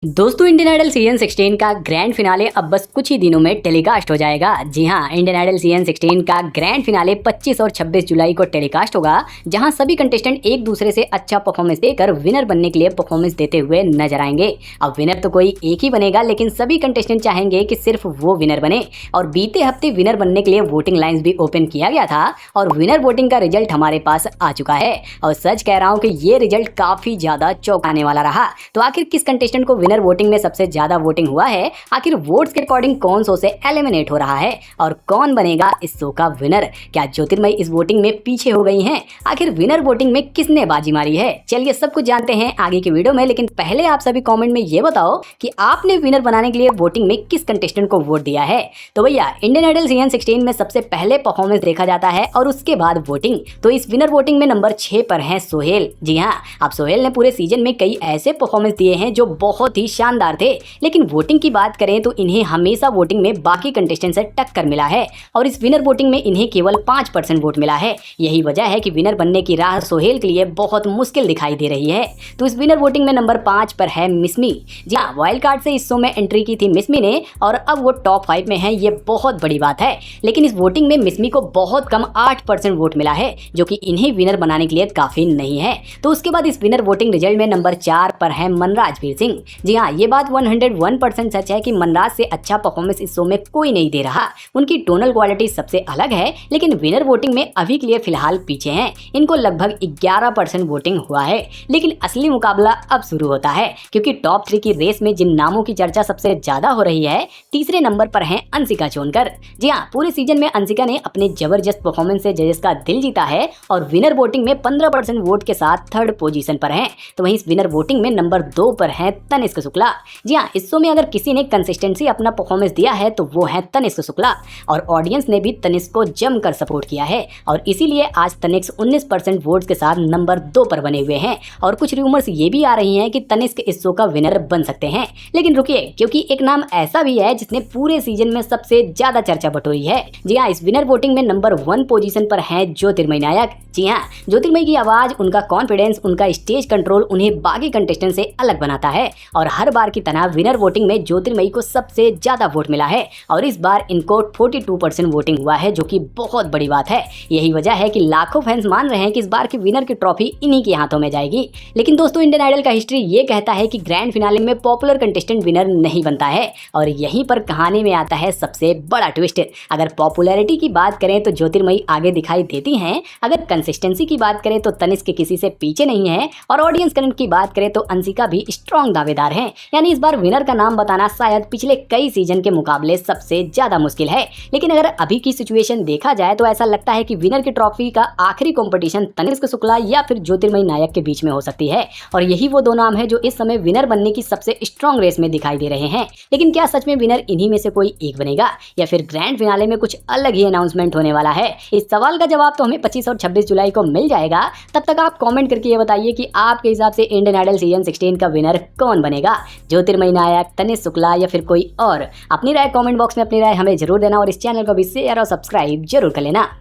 दोस्तों Indian idol season 16 का grand finale अब बस कुछ ही दिनों में टेलीकास्ट हो जाएगा। जी हां, इंडियन आइडल सीजन 16 का ग्रैंड फिनाले 25 और 26 जुलाई को टेलीकास्ट होगा, जहां सभी कंटेस्टेंट एक दूसरे से अच्छा परफॉर्मेंस देकर विनर बनने के लिए परफॉर्मेंस देते हुए नजर आएंगे। अब विनर तो कोई एक ही बनेगा, लेकिन सभी कंटेस्टेंट चाहेंगे कि सिर्फ वो विनर बने। और बीते हफ्ते विनर बनने के लिए वोटिंग लाइन्स भी ओपन किया गया था और विनर वोटिंग का रिजल्ट हमारे पास आ चुका है। और सच कह रहा हूँ कि ये रिजल्ट काफी ज्यादा चौंकाने वाला रहा। तो आखिर किस कंटेस्टेंट को विनर वोटिंग में सबसे ज्यादा वोटिंग हुआ है, आखिर वोट्स के अकॉर्डिंग कौन शो से एलिमिनेट हो रहा है और कौन बनेगा इस शो का विनर? क्या ज्योतिर्मयी इस वोटिंग में पीछे हो गई हैं? आखिर विनर वोटिंग में किसने बाजी मारी है? चलिए सब कुछ जानते हैं आगे की वीडियो में, लेकिन पहले आप सभी कमेंट में ये बताओ कि आपने विनर बनाने के लिए वोटिंग में किस कंटेस्टेंट को वोट दिया है। तो भैया इंडियन आइडल सीजन 16 में सबसे पहले परफॉर्मेंस देखा जाता है और उसके बाद वोटिंग। तो इस विनर वोटिंग में नंबर 6 पर है सोहेल। जी हाँ, अब सोहेल ने पूरे सीजन में कई ऐसे परफॉर्मेंस दिए हैं जो बहुत ही शानदार थे, लेकिन वोटिंग की बात करें तो इन्हें हमेशा वोटिंग में बाकी कंटेस्टेंट से टक्कर मिला है और इस विनर वोटिंग में इन्हें केवल 5% वोट मिला है। यही वजह है कि विनर बनने की राह सोहेल के लिए बहुत मुश्किल दिखाई दे रही है। तो इस विनर वोटिंग में नंबर 5 पर है मिस्मी। जी हाँ, वाइल्ड कार्ड से इस शो में एंट्री की थी मिस्मी ने और अब वो टॉप 5 में है, ये बहुत बड़ी बात है। लेकिन इस वोटिंग में मिस्मी को बहुत कम 8% वोट मिला है, जो कि इन्हें विनर बनाने के लिए काफी नहीं है। तो उसके बाद इस विनर वोटिंग रिजल्ट में नंबर 4 पर है मनराजवीर सिंह। जी हाँ, ये बात 101% सच है कि मनराज से अच्छा परफॉर्मेंस इस शो में कोई नहीं दे रहा। उनकी टोनल क्वालिटी सबसे अलग है, लेकिन विनर वोटिंग में अभी के लिए फिलहाल पीछे हैं। इनको लगभग 11% वोटिंग हुआ है, लेकिन असली मुकाबला अब शुरू होता है, क्योंकि टॉप 3 की रेस में जिन नामों की चर्चा सबसे ज्यादा हो रही है, तीसरे नंबर पर हैं अंशिका चोनकर। जी हाँ, पूरे सीजन में अंशिका ने अपने जबरदस्त परफॉर्मेंस से जजेस का दिल जीता है और विनर वोटिंग में 15% वोट के साथ 3rd पोजीशन पर हैं। तो वहीं इस विनर वोटिंग में नंबर 2 पर है तनिष्क शुक्ला। जी हाँ, इस शो में अगर किसी ने कंसिस्टेंसी अपना परफॉर्मेंस दिया है तो वो है तनिष्क शुक्ला और ऑडियंस ने भी तनिष्क को जमकर सपोर्ट किया है और इसीलिए आज तनिष्क 19% वोट्स के साथ नंबर 2 पर बने हुए हैं। और कुछ रूमर्स ये भी आ रही हैं कि तनिष्क इस शो का विनर बन सकते हैं, लेकिन रुकिए, क्योंकि एक नाम ऐसा भी है जिसने पूरे सीजन में सबसे ज्यादा चर्चा बटोरी है। जी हाँ, इस विनर वोटिंग में नंबर 1 पोजीशन पर है ज्योतिर्मयी नायक। जी हाँ, ज्योतिर्मयी की आवाज, उनका कॉन्फिडेंस, उनका स्टेज कंट्रोल उन्हें बाकी कंटेस्टेंट से अलग बनाता है और हर बार की तरह विनर वोटिंग में ज्योतिर्मयी को सबसे ज्यादा वोट मिला है और इस बार इनको 42% वोटिंग हुआ है, जो कि बहुत बड़ी बात है। यही वजह है कि लाखों फैंस मान रहे हैं कि इस बार की विनर की ट्रॉफी इन्हीं के हाथों में जाएगी। लेकिन दोस्तों, इंडियन आइडल का हिस्ट्री ये कहता है कि ग्रैंड फिनाले में पॉपुलर कंटेस्टेंट विनर नहीं बनता है और यहीं पर कहानी में आता है सबसे बड़ा ट्विस्ट। अगर पॉपुलैरिटी की बात करें तो ज्योतिर्मयी आगे दिखाई देती हैं, अगर कंसिस्टेंसी की बात करें तो तनिष्क किसी से पीछे नहीं है और ऑडियंस करंट की बात करें तो अंशिका भी स्ट्रॉन्ग दावेदार हैं। यानी इस बार विनर का नाम बताना शायद पिछले कई सीजन के मुकाबले सबसे ज्यादा मुश्किल है। लेकिन अगर अभी की सिचुएशन देखा जाए तो ऐसा लगता है कि विनर की ट्रॉफी का आखिरी कंपटीशन तनिष्क शुक्ला या फिर ज्योतिर्मयी नायक के बीच में हो सकती है और यही वो दो नाम है जो इस समय विनर बनने की सबसे स्ट्रॉन्ग रेस में दिखाई दे रहे हैं। लेकिन क्या सच में विनर इन्हीं में से कोई एक बनेगा या फिर ग्रैंड फिनाले में कुछ अलग ही अनाउंसमेंट होने वाला है? इस सवाल का जवाब तो हमें 25 और 26 जुलाई को मिल जाएगा। तब तक आप कॉमेंट करके ये बताइए कि आपके हिसाब से इंडियन आइडल सीजन 16 का विनर कौन बनेगा, ज्योतिर्मयी नायक, तनिष्क शुक्ला या फिर कोई और? अपनी राय कमेंट बॉक्स में अपनी राय हमें जरूर देना और इस चैनल को भी शेयर और सब्सक्राइब जरूर कर लेना।